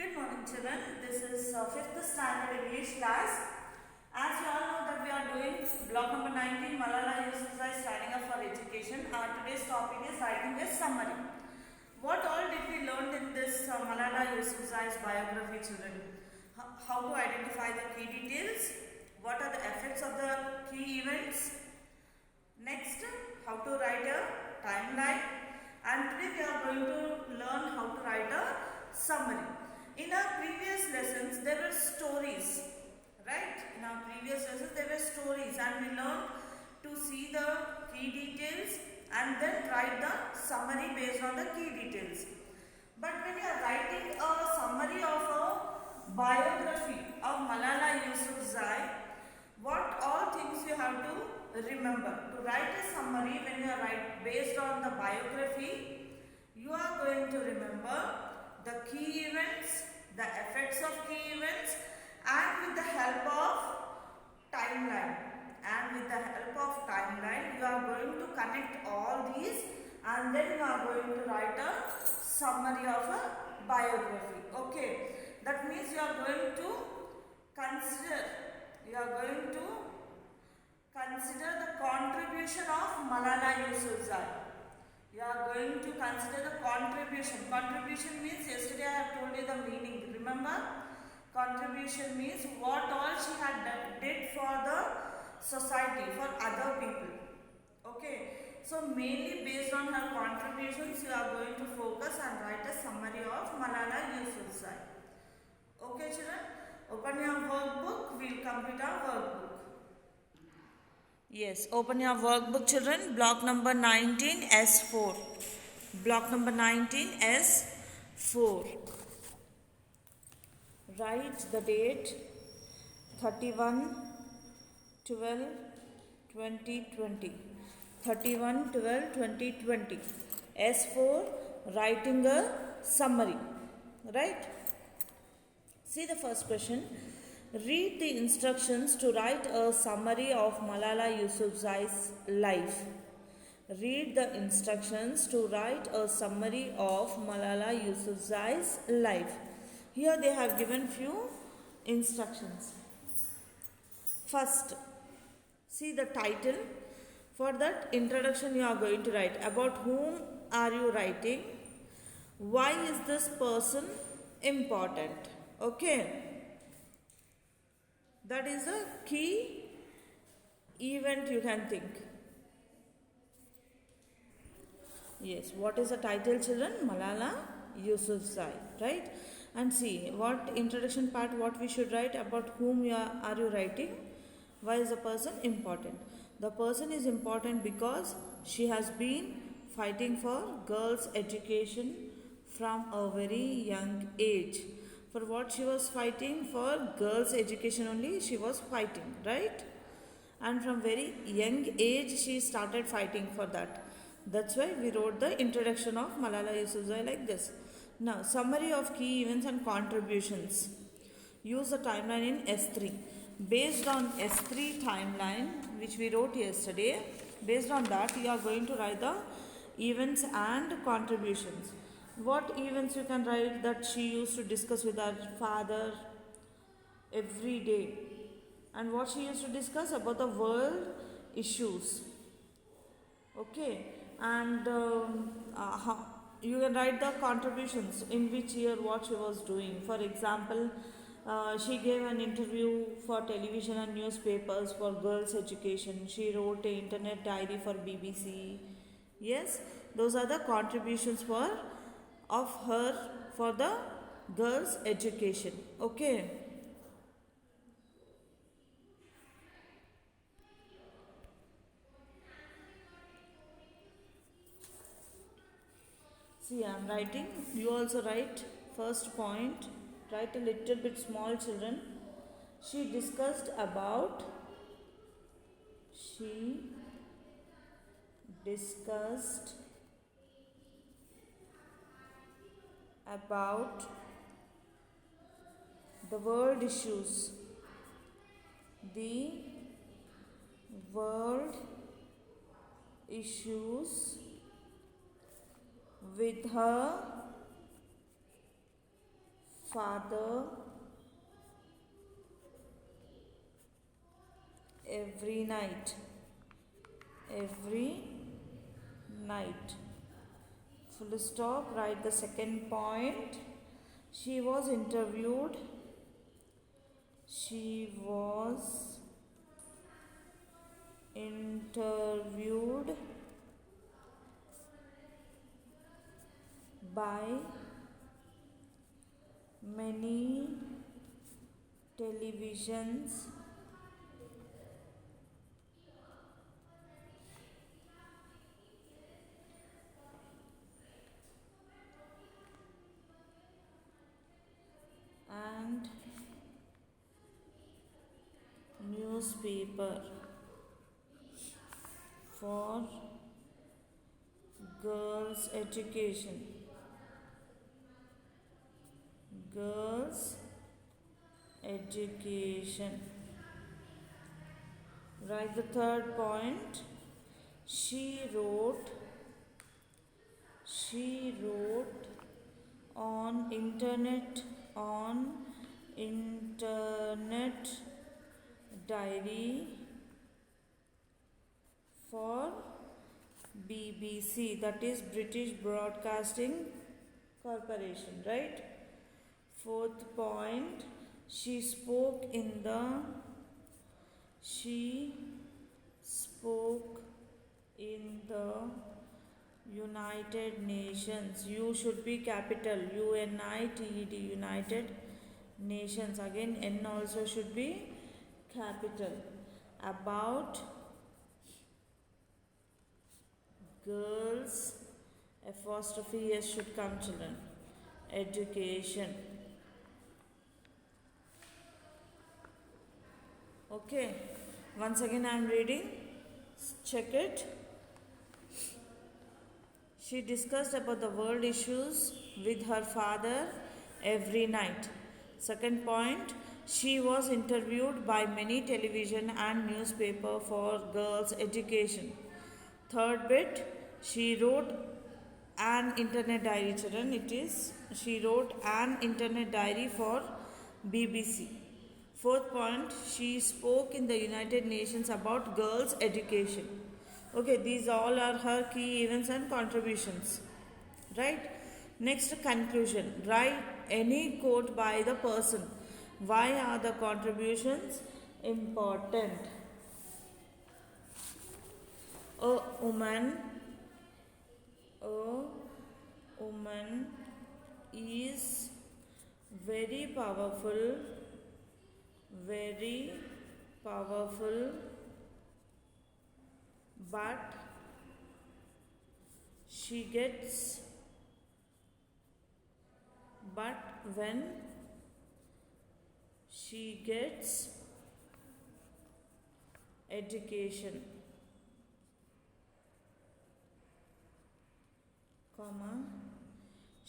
Good morning children, this is 5th standard English class. As you all know that we are doing block number 19 Malala Yousafzai Standing Up for Education. Today's topic is writing a summary. What all did we learn in this Malala Yousafzai's biography children? How to identify the key details, what are the effects of the key events, next how to write a timeline, and today we are going to learn how to write a summary. In our previous lessons there were stories, right? In our previous lessons there were stories and we learned to see the key details and then write the summary based on the key details. But when you are writing a summary of a biography of Malala Yousafzai, what all things you have to remember? To write a summary when you are based on the biography, you are going to remember the key events, the effects of key events, and with the help of timeline. And with the help of timeline, you are going to connect all these and then you are going to write a summary of a biography. Okay, that means you are going to consider the contribution of Malala Yousafzai. You are going to consider the contribution. Contribution means, yesterday I have told you the meaning. Remember? Contribution means what all she had did for the society, for other people. Okay. So mainly based on her contributions, you are going to focus and write a summary of Malala Yousafzai. Okay children? Open your workbook. We will complete our workbook. Yes, open your workbook children, block number 19 S4. Block number 19 S4. Write the date 31/12/2020. 31/12/2020. S4, writing a summary. Right? See the first question. Read the instructions to write a summary of Malala Yousafzai's life. Read the instructions to write a summary of Malala Yousafzai's life. Here they have given few instructions. First, see the title. For that introduction you are going to write about whom are you writing, why is this person important. Okay. That is a key event you can think. Yes, what is the title children? Malala Yousafzai, right? And see what introduction part, what we should write, about whom are you writing, why is the person important. The person is important because she has been fighting for girls' education from a very young age. For what she was fighting? For girls' education only she was fighting, right? And from very young age she started fighting for that. That's why we wrote the introduction of Malala Yousafzai like this. Now, summary of key events and contributions. Use the timeline in S3. Based on S3 timeline, which we wrote yesterday, based on that you are going to write the events and contributions. What events you can write? That she used to discuss with her father every day. And what she used to discuss about the world issues. Okay. And you can write the contributions, in which year what she was doing. For example, she gave an interview for television and newspapers for girls' education. She wrote an internet diary for BBC. Yes, those are the contributions of her for the girls' education. Okay. See, I am writing. You also write. First point. Write a little bit small children. She discussed about the world issues. The world issues with her father every night. Every night. Full stop. Write the second point. She was interviewed. She was interviewed by many televisions and newspaper for girls' education. Girls' education. Write the third point. She wrote on internet diary for BBC, that is British Broadcasting Corporation, right? Fourth point, she spoke in the United Nations. U should be capital, UNITED, United Nations. Again, N also should be capital. About girls, apostrophe S should come, children. Education. Okay, once again I am reading. Check it. She discussed about the world issues with her father every night. Second point, she was interviewed by many television and newspaper for girls' education. Third bit, she wrote an internet diary, children. She wrote an internet diary for BBC. Fourth point, she spoke in the United Nations about girls' education. Okay, these all are her key events and contributions. Right? Next, conclusion. Write any quote by the person. Why are the contributions important? A woman is very powerful, but when she gets education,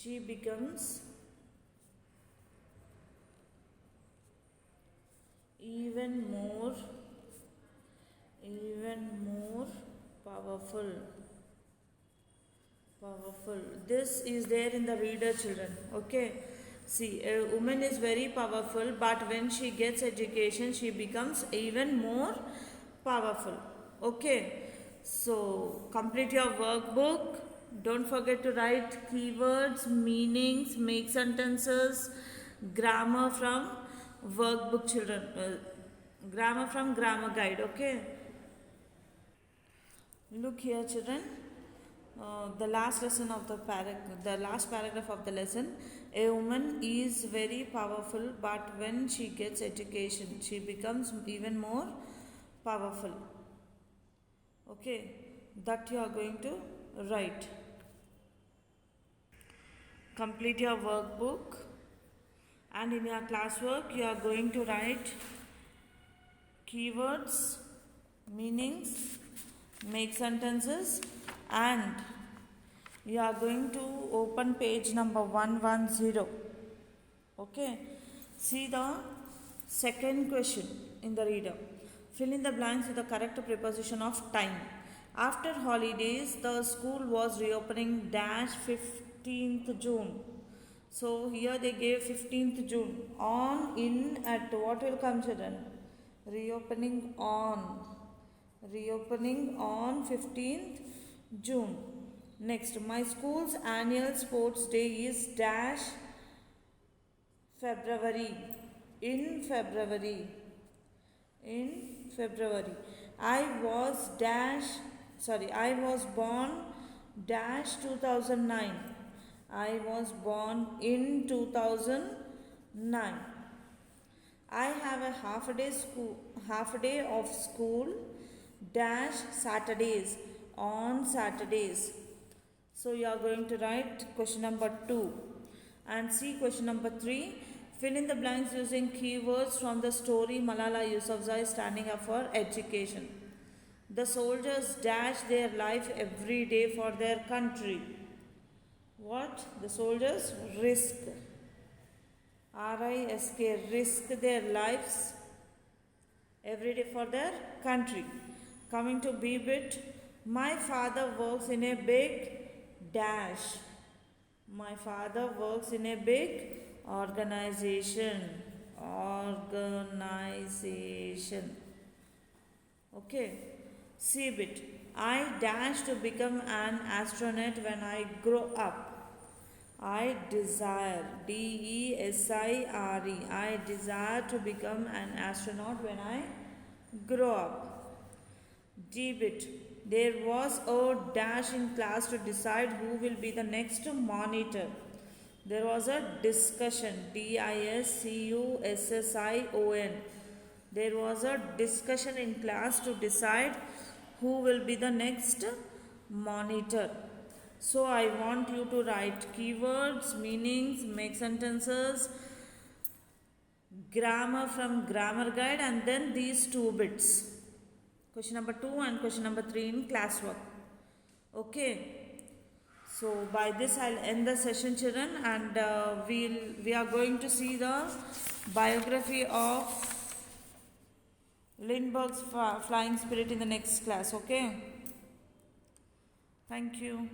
she becomes even more powerful. This is there in the reader, children. Okay, see, a woman is very powerful, but when she gets education, she becomes even more powerful. Okay, so complete your workbook. Don't forget to write keywords, meanings, make sentences, grammar from workbook, children. Grammar from grammar guide. Okay, look here, children. The last paragraph of the lesson. A woman is very powerful, but when she gets education, she becomes even more powerful. Okay, that you are going to write. Complete your workbook, and in your classwork you are going to write keywords, meanings, make sentences, and you are going to open page number 110. Okay, see the second question in the reader. Fill in the blanks with the correct preposition of time. After holidays, the school was reopening dash 15th June. So here they gave 15th June. On, in, at, what will come, children? Reopening on. Reopening on 15th June. Next, my school's annual sports day is dash February. In February. In February. I was born dash 2009. I was born in 2009. I have a half a day of school dash Saturdays, on Saturdays. So you are going to write question number 2 and see question number 3. Fill in the blanks using keywords from the story Malala Yousafzai standing up for education. The soldiers dash their life every day for their country. What? The soldiers risk. R-I-S-K, risk their lives every day for their country. Coming to B bit, my father works in a big dash. My father works in a big organization. Okay. C bit, I dash to become an astronaut when I grow up. I desire, D-E-S-I-R-E, I desire to become an astronaut when I grow up. D bit, there was a dash in class to decide who will be the next monitor. There was a discussion, D-I-S-C-U-S-S-I-O-N. There was a discussion in class to decide who will be the next monitor. So I want you to write keywords, meanings, make sentences, grammar from grammar guide, and then these 2 bits. Question number 2 and question number 3 in classwork. Okay. So by this I'll end the session, children, and we are going to see the biography of Lindbergh's Flying Spirit in the next class. Okay. Thank you.